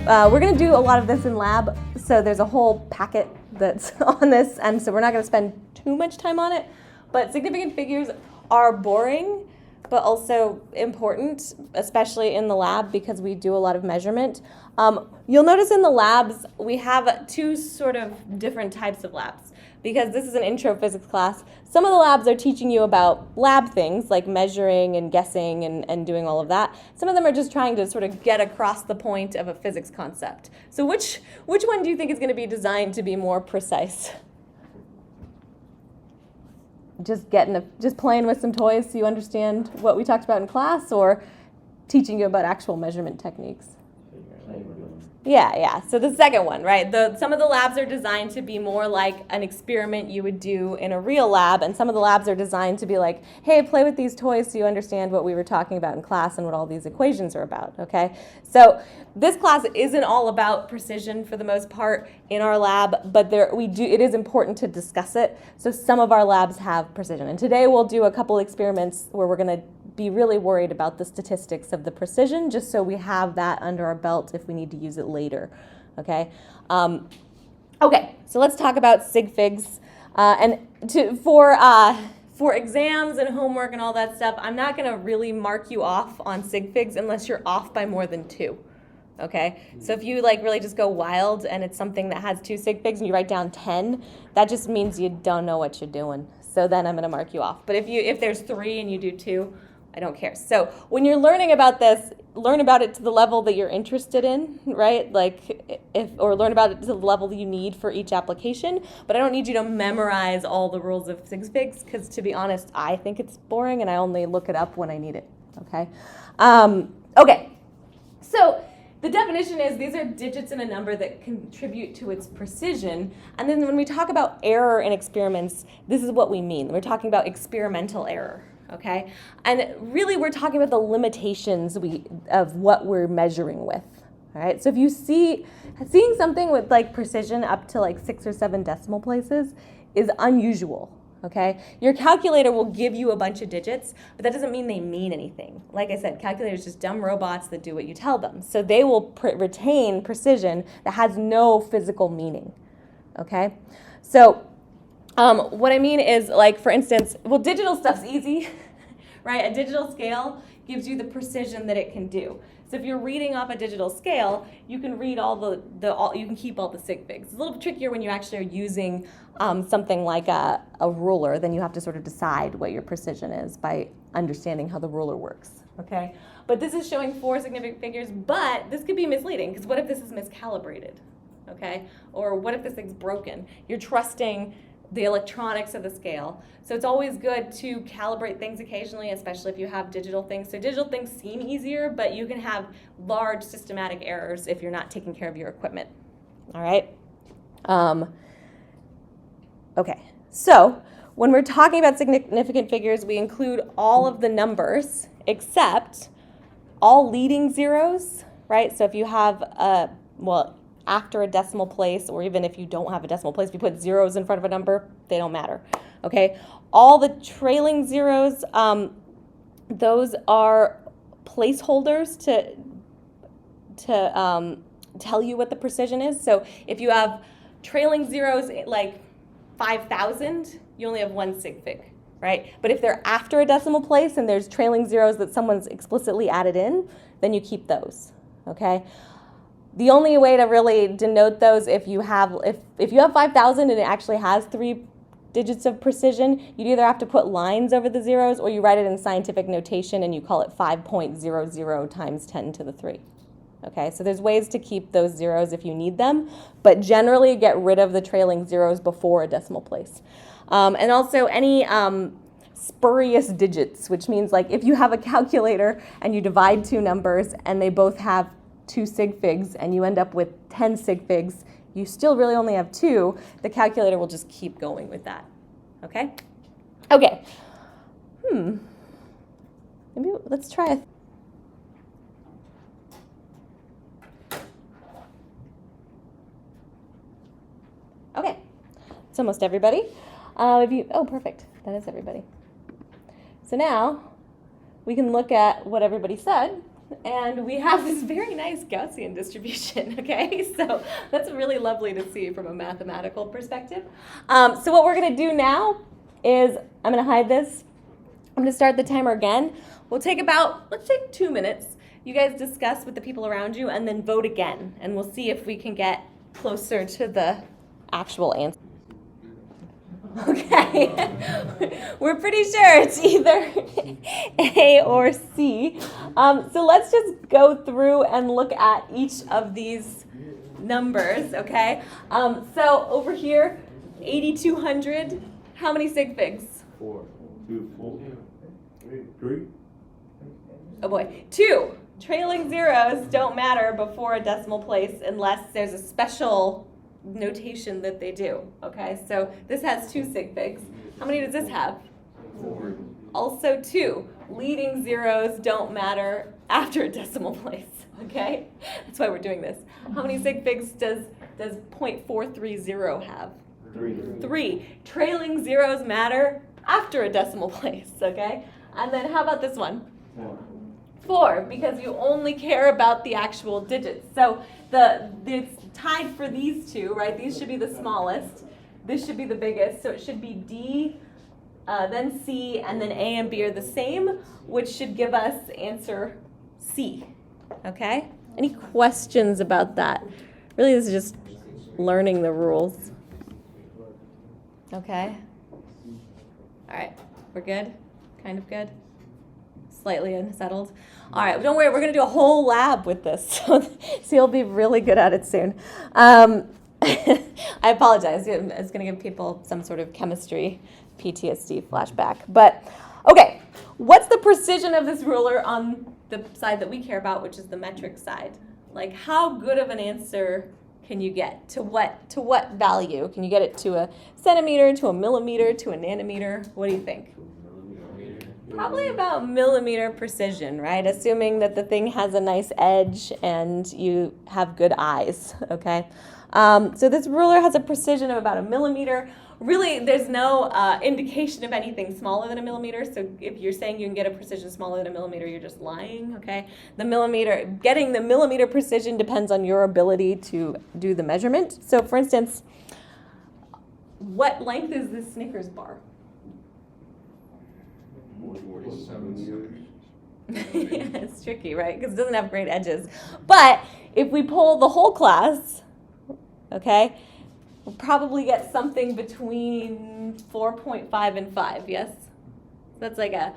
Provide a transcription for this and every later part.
we're going to do a lot of this in lab, so there's a whole packet that's on this, and so we're not going to spend too much time on it. But significant figures are boring, but also important, especially in the lab because we do a lot of measurement. You'll notice in the labs we have two sort of different types of labs because this is an intro physics class. Some of the labs are teaching you about lab things like measuring and guessing and doing all of that. Some of them are just trying to sort of get across the point of a physics concept. So which one do you think is going to be designed to be more precise? Just playing with some toys so you understand what we talked about in class, or teaching you about actual measurement techniques? Yeah. So the second one, right? Some of the labs are designed to be more like an experiment you would do in a real lab, and some of the labs are designed to be like, hey, play with these toys so you understand what we were talking about in class and what all these equations are about, okay? So this class isn't all about precision for the most part in our lab, but it is important to discuss it. So some of our labs have precision, and today we'll do a couple experiments where we're going to be really worried about the statistics of the precision, just so we have that under our belt if we need to use it later, okay? Okay, so let's talk about Sig Figs. For exams and homework and all that stuff, I'm not going to really mark you off on Sig Figs unless you're off by more than 2, okay? So if you really just go wild and it's something that has 2 Sig Figs and you write down 10, that just means you don't know what you're doing. So then I'm going to mark you off. But if there's 3 and you do 2, I don't care. So when you're learning about this, learn about it to the level that you're interested in, right? Or learn about it to the level that you need for each application. But I don't need you to memorize all the rules of Sig Figs because, to be honest, I think it's boring and I only look it up when I need it, okay? Okay, so the definition is these are digits in a number that contribute to its precision. And then when we talk about error in experiments, this is what we mean. We're talking about experimental error. Okay, and really we're talking about the limitations of what we're measuring with. All right, so if you seeing something with precision up to 6 or 7 decimal places is unusual. Okay, your calculator will give you a bunch of digits, but that doesn't mean they mean anything. Like I said, calculators are just dumb robots that do what you tell them. So they will retain precision that has no physical meaning. Okay, so what I mean is, for instance, digital stuff's easy, right? A digital scale gives you the precision that it can do. So if you're reading off a digital scale, you can read you can keep all the Sig Figs. It's a little trickier when you actually are using something like a ruler. Then you have to sort of decide what your precision is by understanding how the ruler works, okay? But this is showing 4 significant figures, but this could be misleading, because what if this is miscalibrated, okay? Or what if this thing's broken? You're trusting the electronics of the scale. So it's always good to calibrate things occasionally, especially if you have digital things. So digital things seem easier, but you can have large systematic errors if you're not taking care of your equipment. All right? Okay, so when we're talking about significant figures, we include all of the numbers except all leading zeros, right? So if you have after a decimal place, or even if you don't have a decimal place, if you put zeros in front of a number, they don't matter, okay? All the trailing zeros, those are placeholders to tell you what the precision is. So if you have trailing zeros like 5,000, you only have 1 Sig Fig, right? But if they're after a decimal place and there's trailing zeros that someone's explicitly added in, then you keep those, okay? The only way to really denote those if you have 5,000 and it actually has 3 digits of precision, you'd either have to put lines over the zeros or you write it in scientific notation and you call it 5.00 times 10 to the 3. Okay, so there's ways to keep those zeros if you need them, but generally get rid of the trailing zeros before a decimal place. And also any spurious digits, which means if you have a calculator and you divide 2 numbers and they both have 2 Sig Figs and you end up with 10 Sig Figs, you still really only have 2, the calculator will just keep going with that, okay? Okay, maybe let's try okay, it's almost everybody. Oh, perfect, that is everybody. So now we can look at what everybody said and we have this very nice Gaussian distribution, okay? So that's really lovely to see from a mathematical perspective. So what we're going to do now is I'm going to hide this. I'm going to start the timer again. Let's take 2 minutes. You guys discuss with the people around you and then vote again, and we'll see if we can get closer to the actual answer. Okay, we're pretty sure it's either A or C. So let's just go through and look at each of these numbers, okay? So over here, 8,200, how many sig figs? 4, 2, 4, 3. Oh boy, 2. Trailing zeros don't matter before a decimal place unless there's a special notation that they do, okay? So this has 2 sig figs. How many does this have? 4. Also 2. Leading zeros don't matter after a decimal place, okay? That's why we're doing this. How many sig figs does 0.430 have? 3. Trailing zeros matter after a decimal place, okay? And then how about this one? 4, because you only care about the actual digits. So it's tied for these two, right? These should be the smallest. This should be the biggest. So it should be D, then C, and then A and B are the same, which should give us answer C. Okay? Any questions about that? Really, this is just learning the rules. Okay? All right. We're good? Kind of good? Slightly unsettled. All right, don't worry, we're going to do a whole lab with this, so you'll be really good at it soon. I apologize. I was going to give people some sort of chemistry PTSD flashback. But, okay, what's the precision of this ruler on the side that we care about, which is the metric side? Like, how good of an answer can you get? To what value? Can you get it to a centimeter, to a millimeter, to a nanometer? What do you think? Probably about millimeter precision, right? Assuming that the thing has a nice edge and you have good eyes, okay? So this ruler has a precision of about a millimeter. Really, there's no indication of anything smaller than a millimeter, so if you're saying you can get a precision smaller than a millimeter, you're just lying, okay? Getting the millimeter precision depends on your ability to do the measurement. So for instance, what length is this Snickers bar? 47. It's tricky, right? Because it doesn't have great edges. But if we poll the whole class, okay, we'll probably get something between 4.5 and 5, yes? That's like a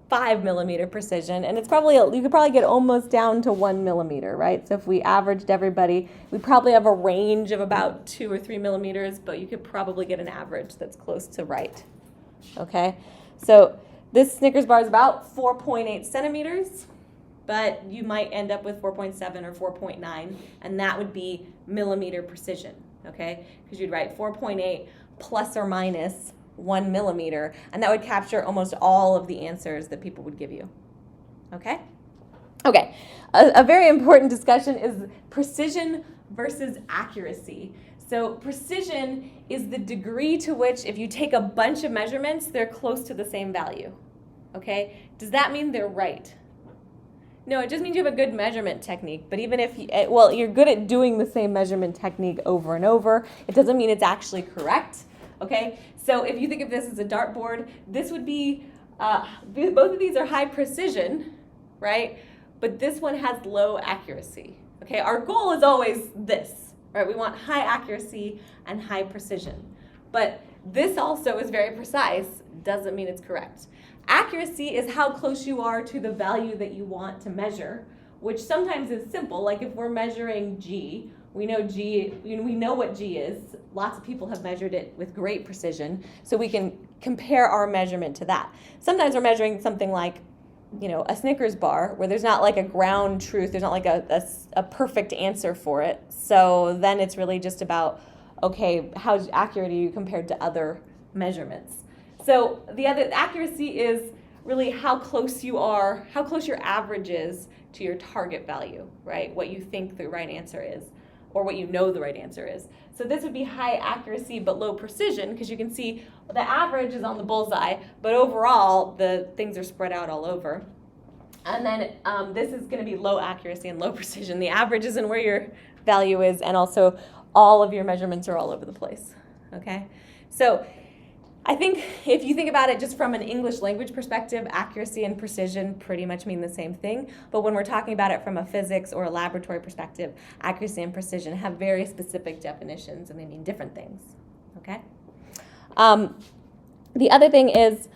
5 millimeter precision, and it's probably, you could probably get almost down to 1 millimeter, right? So if we averaged everybody, we probably have a range of about 2 or 3 millimeters, but you could probably get an average that's close to right, okay? So this Snickers bar is about 4.8 centimeters, but you might end up with 4.7 or 4.9, and that would be millimeter precision, okay? Because you'd write 4.8 plus or minus 1 millimeter, and that would capture almost all of the answers that people would give you, okay? Okay, a very important discussion is precision versus accuracy. So precision is the degree to which if you take a bunch of measurements, they're close to the same value, okay? Does that mean they're right? No, it just means you have a good measurement technique, but even if, you're good at doing the same measurement technique over and over, it doesn't mean it's actually correct, okay? So if you think of this as a dartboard, this would be, both of these are high precision, right? But this one has low accuracy, okay? Our goal is always this, right? We want high accuracy and high precision. But this also is very precise, doesn't mean it's correct. Accuracy is how close you are to the value that you want to measure, which sometimes is simple. Like if we're measuring G, we know what G is. Lots of people have measured it with great precision, so we can compare our measurement to that. Sometimes we're measuring something like, a Snickers bar, where there's not like a ground truth, there's not like a perfect answer for it. So then it's really just about, okay, how accurate are you compared to other measurements? So the other accuracy is really how close your average is to your target value, right? What you think the right answer is, or what you know the right answer is. So this would be high accuracy but low precision, because you can see the average is on the bullseye, but overall the things are spread out all over. And then this is going to be low accuracy and low precision. The average isn't where your value is, and also all of your measurements are all over the place, okay? So I think if you think about it just from an English language perspective, accuracy and precision pretty much mean the same thing. But when we're talking about it from a physics or a laboratory perspective, accuracy and precision have very specific definitions, and they mean different things, okay? The other thing is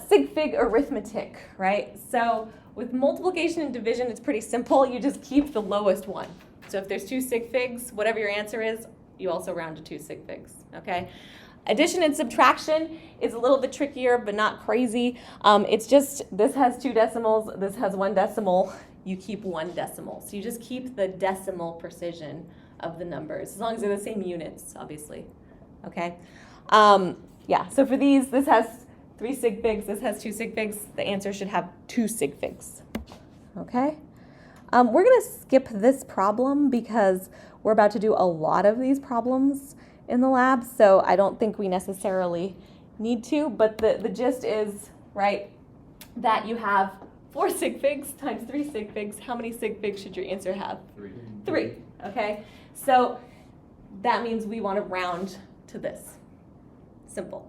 Sig Fig Arithmetic, right? So with multiplication and division, it's pretty simple. You just keep the lowest one. So if there's 2 Sig Figs, whatever your answer is, you also round to 2 Sig Figs, okay? Addition and subtraction is a little bit trickier, but not crazy. It's just, this has 2 decimals, this has 1 decimal, you keep 1 decimal. So you just keep the decimal precision of the numbers, as long as they're the same units, obviously, okay? Yeah, so for these, this has 3 Sig Figs, this has 2 Sig Figs. The answer should have 2 Sig Figs, okay? We're gonna skip this problem because we're about to do a lot of these problems in the lab, so I don't think we necessarily need to, but the gist is, right, that you have 4 Sig Figs times 3 Sig Figs. How many Sig Figs should your answer have? 3. 3, okay? So that means we want to round to this. Simple.